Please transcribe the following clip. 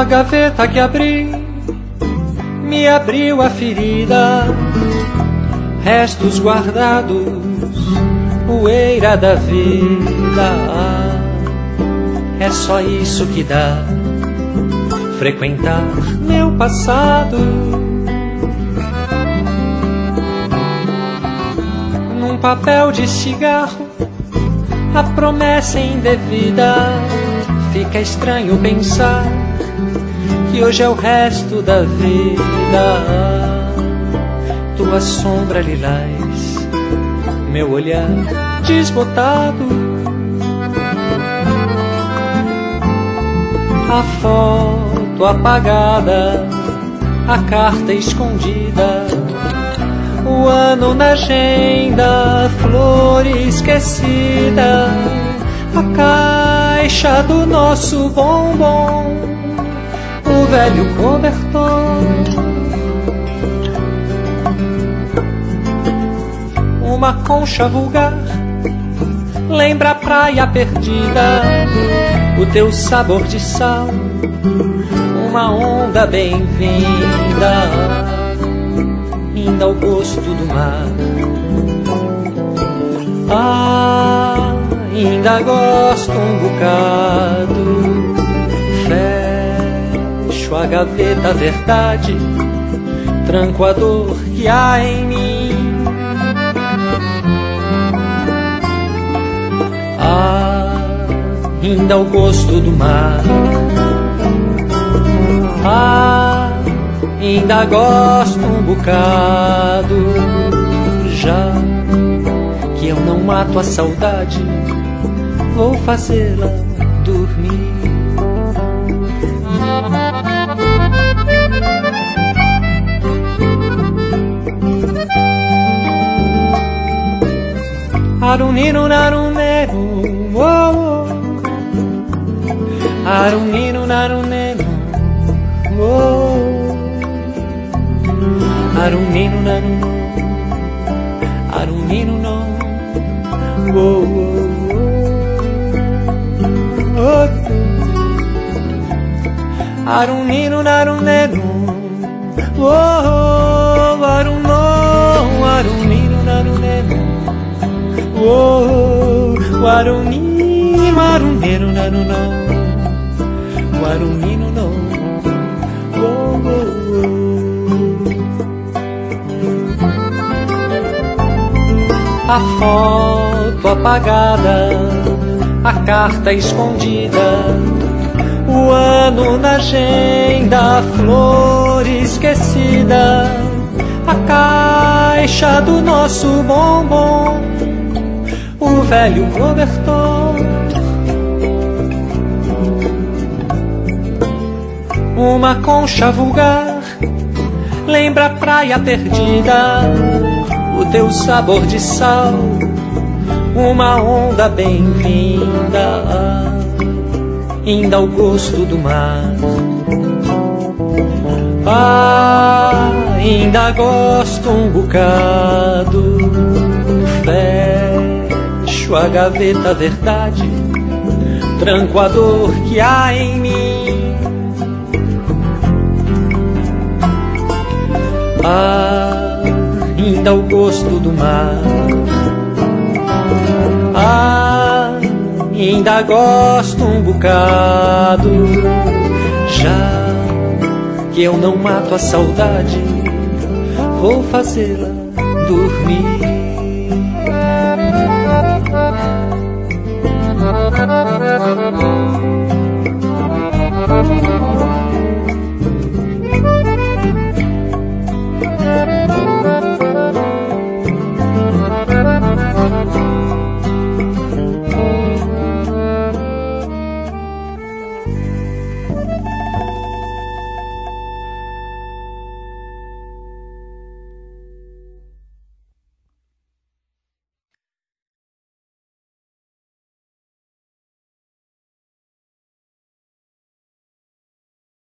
A gaveta que abri me abriu a ferida, restos guardados, poeira da vida. É só isso que dá, frequentar meu passado. Num papel de cigarro, a promessa indevida. Fica estranho pensar que hoje é o resto da vida. Tua sombra lilás, meu olhar desbotado. A foto apagada, a carta escondida, o ano na agenda, flor esquecida, a caixa do nosso bombom, o velho cobertor, uma concha vulgar, lembra a praia perdida, o teu sabor de sal, uma onda bem-vinda, ainda o gosto do mar. Ainda gosto um bocado, fecho a gaveta, a verdade, tranco a dor que há em mim. Ainda o gosto do mar. Ainda gosto um bocado, já que eu não mato a saudade, vou fazê-la dormir. Arunino narunero, oh, oh. Arunino narunero, oh. Arunino narunero, arunino no, oh, oh, oh. Arunino narunero, oh, oh. Aruno, arunino narunero, oh, arunino, arunero naruno, arunino no, oh, oh, oh. A foto apagada, a carta escondida, o ano na agenda, a flor esquecida, a caixa do nosso bombom, o velho cobertor, uma concha vulgar, lembra a praia perdida, o teu sabor de sal, uma onda bem-vinda, ainda o gosto do mar. Ainda gosto um bocado, fecho a gaveta, a verdade, tranco a dor que há em mim. Ainda o gosto do mar. Ainda gosto um bocado, já que eu não mato a saudade, vou fazê-la dormir.